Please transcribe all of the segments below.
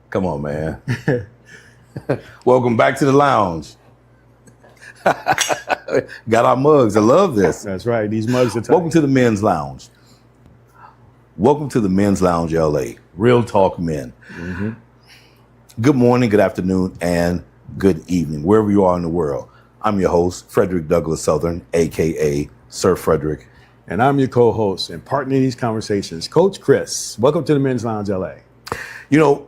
Come on, man. Welcome back to the lounge. Got our mugs. I love this. That's right. These mugs are tight. Welcome to the men's lounge. Welcome to the men's lounge, LA. Real talk men. Mm-hmm. Good morning, good afternoon, and good evening, wherever you are in the world. I'm your host, Frederick Douglass Southern, a.k.a. Sir Frederick. And I'm your co-host and partner in these conversations, Coach Chriss. Welcome to the Men's Lounge, LA. You know,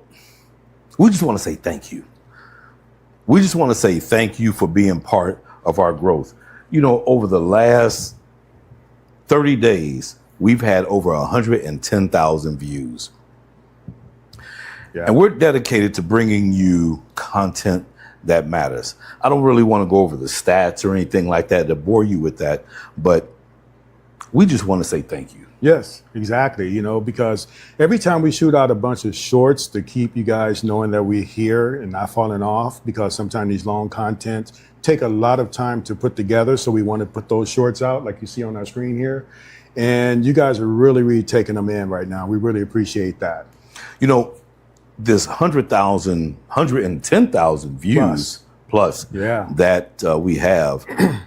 we just want to say thank you. We just want to say thank you for being part of our growth. You know, over the last 30 days, we've had over 110,000 views. Yeah. And we're dedicated to bringing you content that matters. I don't really want to go over the stats or anything like that to bore you with that, but we just want to say thank you. Yes, exactly. You know, because every time we shoot out a bunch of shorts to keep you guys knowing that we're here and not falling off, because sometimes these long content take a lot of time to put together. So we want to put those shorts out like you see on our screen here. And you guys are really taking them in right now. We really appreciate that. You know, this 110,000 views plus that we have,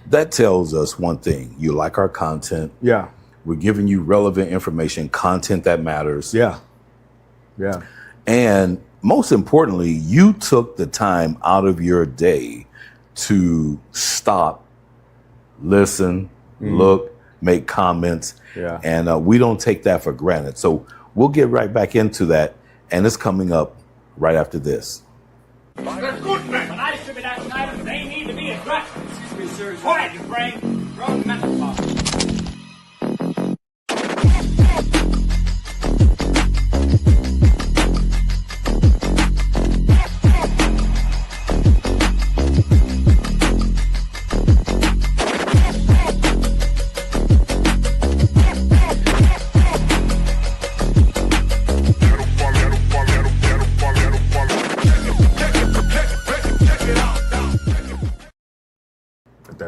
that tells us one thing. You like our content. Yeah. We're giving you relevant information, content that matters. Yeah. Yeah. And most importantly, you took the time out of your day to stop, listen, look, make comments. Yeah. And we don't take that for granted. So we'll get right back into that. And it's coming up right after this. They're good men. When I distribute action items, they need to be addressed. Excuse me, sir. Quiet, you brain. Wrong mental problem.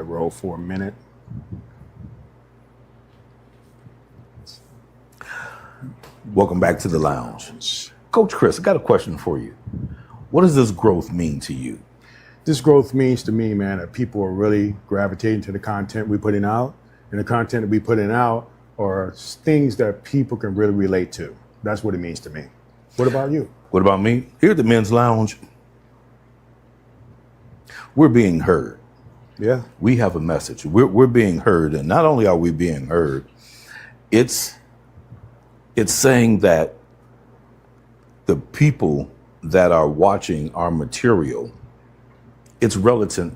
Roll for a minute. Welcome back to the lounge. Coach Chriss, I got a question for you. What does this growth mean to you? This growth means to me, man, that people are really gravitating to the content we're putting out. And the content that we're putting out are things that people can really relate to. That's what it means to me. What about you? What about me? Here at the men's lounge, we're being heard. Yeah. We have a message. We're being heard. And not only are we being heard, it's saying that the people that are watching our material, it's relevant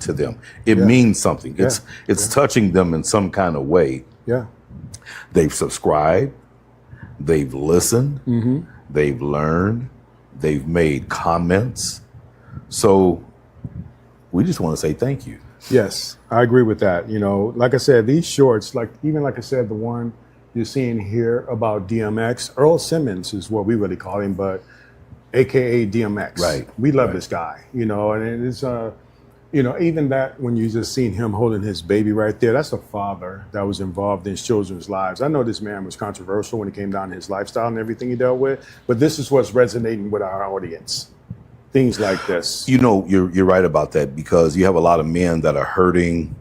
to them. It means something. It's touching them in some kind of way. Yeah. They've subscribed. They've listened. They've learned. They've made comments. So we just want to say thank you. Yes, I agree with that. You know, like I said, these shorts, like I said, the one you're seeing here about DMX, Earl Simmons is what we really call him, but AKA DMX. Right. We love this guy, you know, and it's, you know, even that when you just seen him holding his baby right there, that's a father that was involved in his children's lives. I know this man was controversial when it came down to his lifestyle and everything he dealt with, but this is what's resonating with our audience. Things like this. You know, you're right about that, because you have a lot of men that are hurting.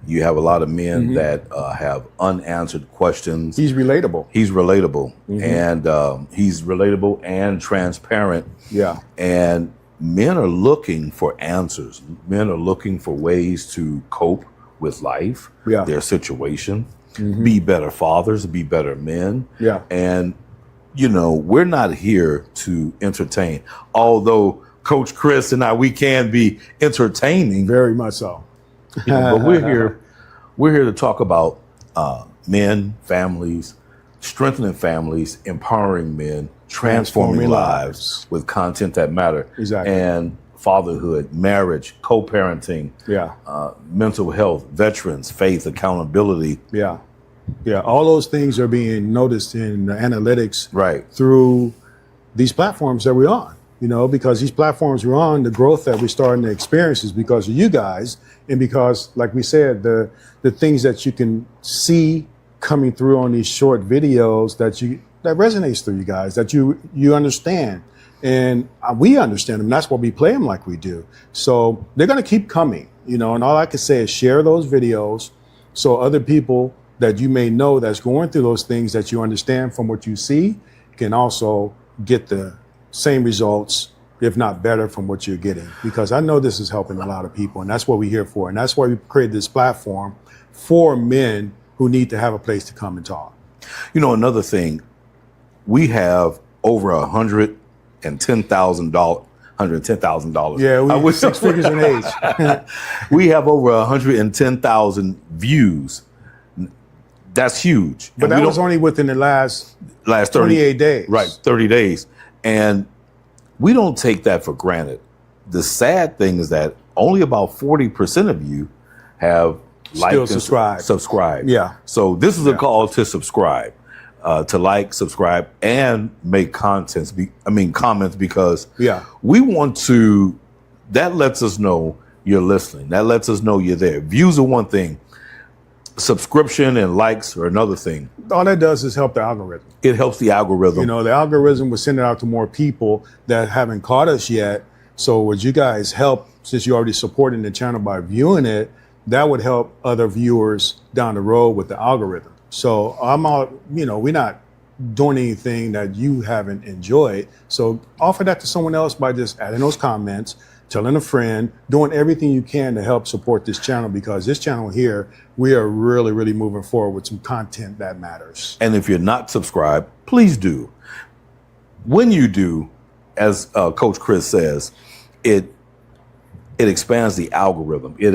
You have a lot of men that have unanswered questions. He's relatable. He's relatable. And he's relatable and transparent. Yeah. And men are looking for answers. Men are looking for ways to cope with life, their situation, be better fathers, be better men. Yeah. And, you know, we're not here to entertain, although Coach Chriss and I, we can be entertaining. Very much so. You know, but we're here to talk about men, families, strengthening families, empowering men, transforming lives with content that matter. Exactly. And fatherhood, marriage, co-parenting, mental health, veterans, faith, accountability. Yeah. Yeah. All those things are being noticed in the analytics through these platforms that we're on. You know, because these platforms we're on, the growth that we're starting to experience is because of you guys, and because, like we said, the things that you can see coming through on these short videos that resonates through you guys, that you understand. And we understand them. That's why we play them like we do. So they're going to keep coming, and all I can say is share those videos so other people that you may know that's going through those things that you understand from what you see can also get the same results, if not better, from what you're getting. Because I know this is helping a lot of people, and that's what we're here for. And that's why we created this platform for men who need to have a place to come and talk. Another thing, we have over $110,000. Yeah, we with 6 figures in age. We have over 110,000 views. That's huge. But that was only within the last 28 days. Right, 30 days. And we don't take that for granted. The sad thing is that only about 40% of you have Still subscribed. Yeah. So this is a call to subscribe, to like, subscribe, and make comments because we want to. That lets us know you're listening. That lets us know you're there. Views are one thing. Subscription and likes are another thing. All that does is help the algorithm. It helps the algorithm. The algorithm will send it out to more people that haven't caught us yet. So would you guys help, since you're already supporting the channel by viewing it, that would help other viewers down the road with the algorithm. So we're not doing anything that you haven't enjoyed. So offer that to someone else by just adding those comments, telling a friend, doing everything you can to help support this channel, because this channel here, we are really, really moving forward with some content that matters. And if you're not subscribed, please do. When you do, as Coach Chriss says, it expands the algorithm. It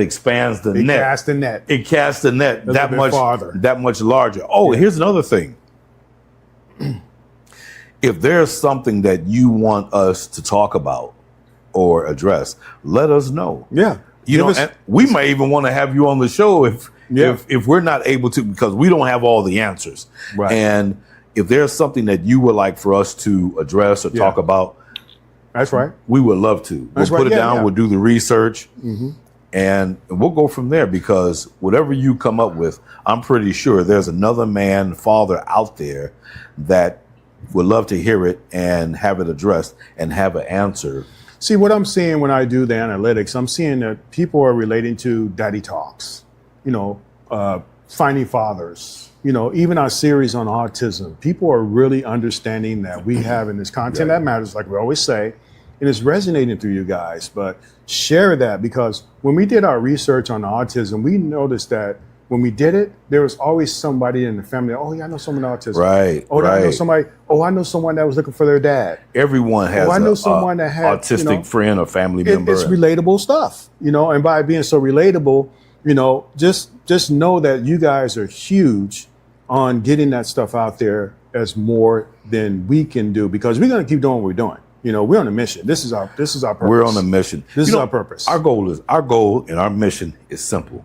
expands the net. It casts the net that much farther, that much larger. Oh, here's another thing. If there's something that you want us to talk about or address, let us know. Yeah. And we may even want to have you on the show if we're not able to, because we don't have all the answers. Right. And if there's something that you would like for us to address or talk about, that's right, we would love to. We'll put it down. We'll do the research, and we'll go from there. Because whatever you come up with, I'm pretty sure there's another man, father out there that would love to hear it and have it addressed and have an answer. See, what I'm seeing when I do the analytics, I'm seeing that people are relating to daddy talks, finding fathers, even our series on autism. People are really understanding that we have in this content that matters, like we always say, and it's resonating through you guys. But share that, because when we did our research on autism, we noticed that when we did it, there was always somebody in the family. Oh, yeah, I know someone with autism. Right. Oh, I know somebody. Oh, I know someone that was looking for their dad. Everyone has someone that had autistic friend or family member. It's relatable stuff, and by being so relatable, just know that you guys are huge on getting that stuff out there as more than we can do, because we're going to keep doing what we're doing. We're on a mission. This is our purpose. We're on a mission. This is our purpose. Our goal and our mission is simple.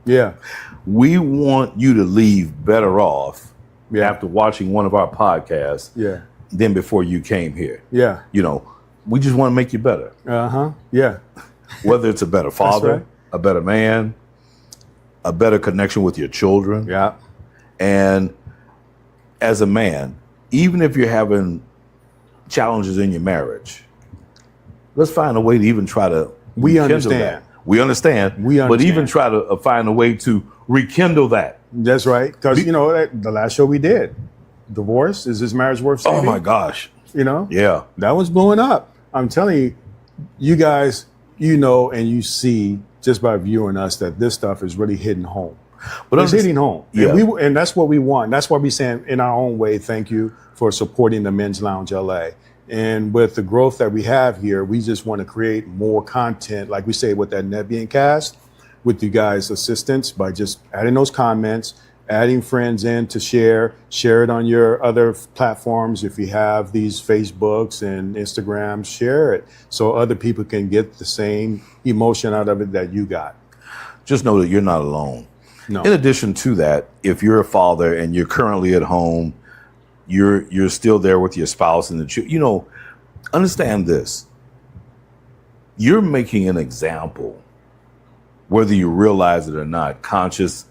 Yeah. We want you to leave better off after watching one of our podcasts than before you came here. Yeah. We just want to make you better. Yeah. Whether it's a better father, a better man, a better connection with your children. Yeah. And as a man, even if you're having challenges in your marriage, let's find a way to even try to We understand. But even try to find a way to rekindle that. That's right. Because, the last show we did, divorce, is this marriage worth saving? Oh, my gosh. Yeah. That was blowing up. I'm telling you, you guys, and you see just by viewing us that this stuff is really hitting home. But it's hitting home. Yeah. And that's what we want. That's why we're saying in our own way, thank you for supporting the Men's Lounge LA. And with the growth that we have here, we just want to create more content, like we say, with that net being cast, with you guys' assistance, by just adding those comments, adding friends in to share it on your other platforms. If you have these Facebooks and Instagrams, share it so other people can get the same emotion out of it that you got. Just know that you're not alone. No. In addition to that, if you're a father and you're currently at home, you're still there with your spouse and the children. Understand this. You're making an example, whether you realize it or not, conscious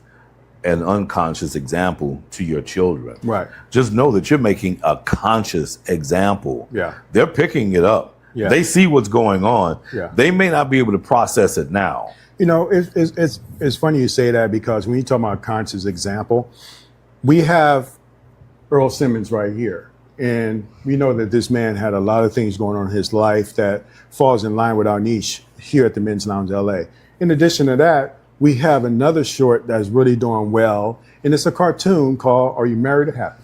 an unconscious example to your children. Right. Just know that you're making a conscious example. Yeah. They're picking it up. Yeah. They see what's going on. Yeah. They may not be able to process it now. You know, it's funny you say that, because when you talk about conscious example, we have Earl Simmons right here. And we know that this man had a lot of things going on in his life that falls in line with our niche here at the Men's Lounge LA. In addition to that, we have another short that's really doing well, and it's a cartoon called Are You Married or Happy?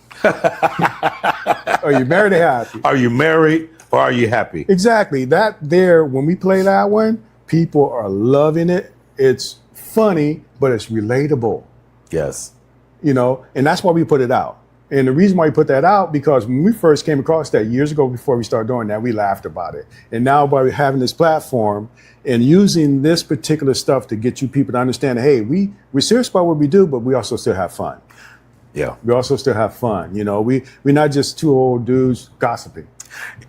Are you married or happy? Are you married or are you happy? Exactly. That there, when we play that one, people are loving it. It's funny, but it's relatable, Yes. you know, and that's why we put it out. And the reason why we put that out, because when we first came across that years ago, before we started doing that, we laughed about it. And now by having this platform and using this particular stuff to get you people to understand, hey, we're serious about what we do, but we also still have fun. Yeah. We also still have fun. You know, we're not just two old dudes gossiping.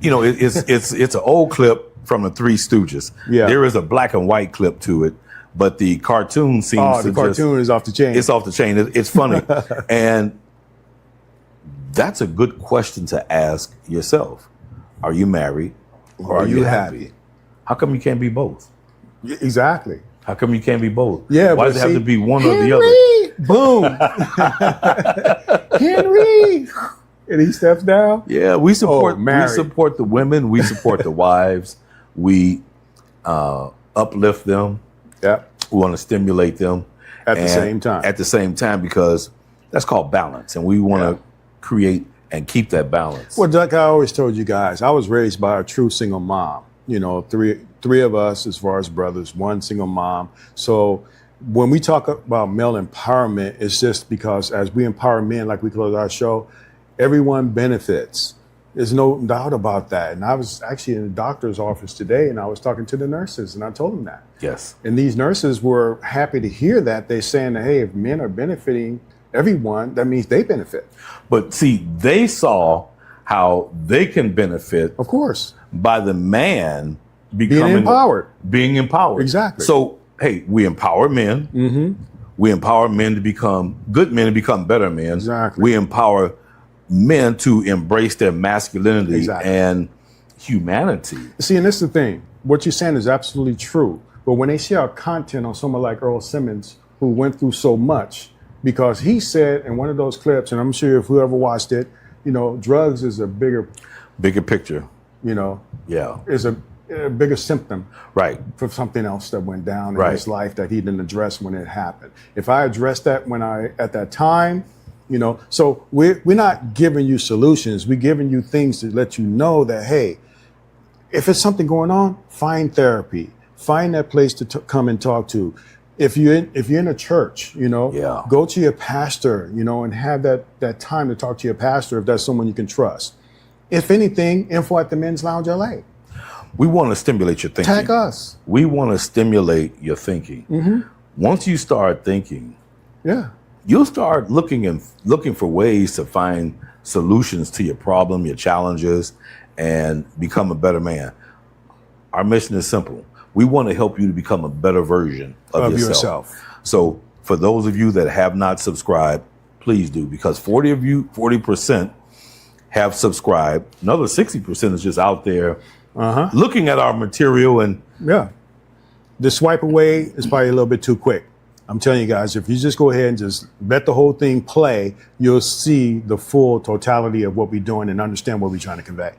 You know, it's an old clip from the Three Stooges. Yeah. There is a black and white clip to it, but the cartoon seems Oh, the cartoon is off the chain. It's off the chain. It's funny. And that's a good question to ask yourself. Are you married or are you happy? How come you can't be both? Exactly. How come you can't be both? Yeah. Why but does it have see, to be one Henry! or the other? Boom. Henry. And he steps down. Yeah, we support married. the women, we support the wives, we uplift them, Yeah. we want to stimulate them At the and same time. At the same time, because that's called balance, and we want to create and keep that balance. Well, like I always told you guys, I was raised by a true single mom. You know, three of us as far as brothers, one single mom. So when we talk about male empowerment, it's just because as we empower men, like we close our show, everyone benefits. There's no doubt about that. And I was actually in the doctor's office today, and I was talking to the nurses, and I told them that. Yes. And these nurses were happy to hear that. They're saying that, hey, if men are benefiting everyone, that means they benefit. But see, they saw how they can benefit Of course. by the man Being becoming empowered. Being empowered. Exactly. So, hey, we empower men. Mm-hmm. We empower men to become good men and become better men. Exactly. We empower men to embrace their masculinity Exactly. and humanity. See, and this is the thing. What you're saying is absolutely true. But when they see our content on someone like Earl Simmons, who went through so much, because he said in one of those clips, and I'm sure if whoever watched it, you know, drugs is a bigger picture. You know, Yeah. is a bigger symptom Right. for something else that went down in Right. his life that he didn't address when it happened. If I addressed that at that time, you know, so we're not giving you solutions. We're giving you things to let you know that, hey, if it's something going on, find therapy, find that place to come and talk to. If you're in a church, you know, Yeah. go to your pastor, you know, and have that time to talk to your pastor if that's someone you can trust. If anything, info at the Men's Lounge LA. We want to stimulate your thinking. Tag us. We want to stimulate your thinking. Mm-hmm. Once you start thinking, Yeah. you'll start looking for ways to find solutions to your problem, your challenges, and become a better man. Our mission is simple. We want to help you to become a better version of yourself. So for those of you that have not subscribed, please do, because 40% have subscribed. Another 60% is just out there looking at our material. And Yeah. The swipe away is probably a little bit too quick. I'm telling you guys, if you just go ahead and just let the whole thing play, you'll see the full totality of what we're doing and understand what we're trying to convey.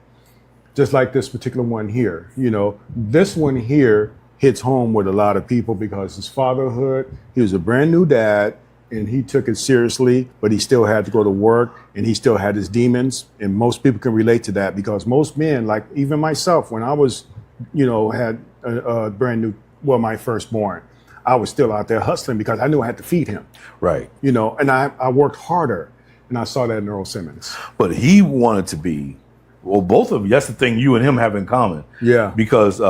Just like this particular one here, you know, this one here hits home with a lot of people because his fatherhood, he was a brand new dad and he took it seriously, but he still had to go to work and he still had his demons. And most people can relate to that because most men, like even myself, when I was, you know, had a brand new, well, my firstborn, I was still out there hustling because I knew I had to feed him, right. you know, and I worked harder. And I saw that in Earl Simmons. But he wanted to be, well, both of you, that's the thing you and him have in common. Yeah. Because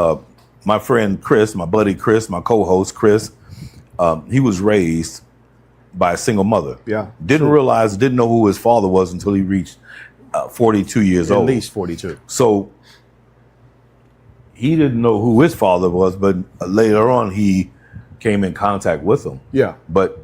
my friend Chris, my buddy Chris, my co-host Chris, he was raised by a single mother. Yeah. Didn't know who his father was until he reached 42 years old. At least 42. So he didn't know who his father was, but later on he came in contact with him. Yeah. But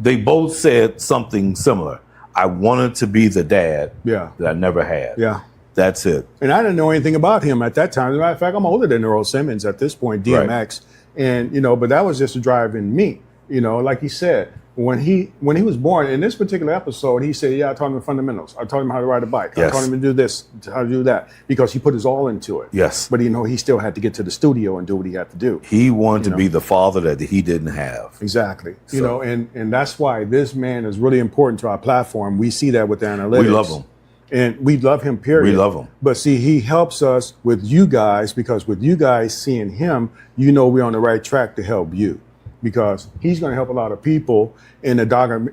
they both said something similar. I wanted to be the dad Yeah. that I never had. Yeah. That's it. And I didn't know anything about him at that time. As a matter of fact, I'm older than Earl Simmons at this point, DMX. And, but that was just a drive in me. Like he said, when he was born, in this particular episode, he said, I taught him the fundamentals. I taught him how to ride a bike. Yes. I taught him to do this, how to do that, because he put his all into it. Yes. But, he still had to get to the studio and do what he had to do. He wanted to be the father that he didn't have. Exactly. So- And that's why this man is really important to our platform. We see that with the analytics. We love him. And we love him, period. We love him. But see, he helps us with you guys, because with you guys seeing him, we're on the right track to help you, because he's going to help a lot of people in the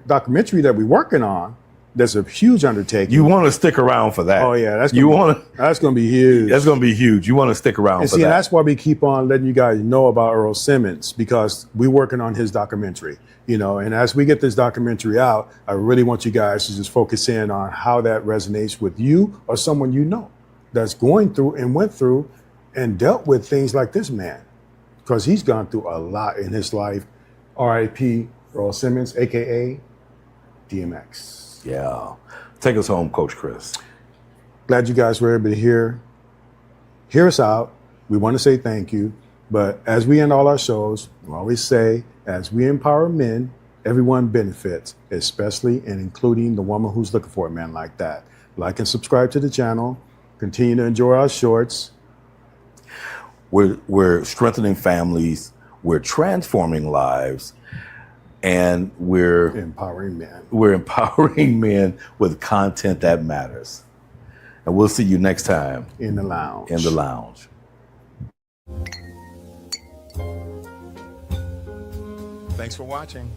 documentary that we're working on. That's a huge undertaking. You want to stick around for that. Oh yeah, that's going to be huge. That's going to be huge. You want to stick around And for see, that. that's why we keep on letting you guys know about Earl Simmons, because we're working on his documentary, and as we get this documentary out, I really want you guys to just focus in on how that resonates with you or someone that's going through and went through and dealt with things like this man, because he's gone through a lot in his life. R.I.P. Earl Simmons, AKA DMX. Yeah. Take us home, Coach Chriss. Glad you guys were able to hear us out. We want to say thank you. But as we end all our shows, we always say, as we empower men, everyone benefits, especially and including the woman who's looking for a man like that. Like and subscribe to the channel. Continue to enjoy our shorts. We're strengthening families. We're transforming lives. And we're empowering men. We're empowering men with content that matters. And we'll see you next time. In the lounge. In the lounge. Thanks for watching.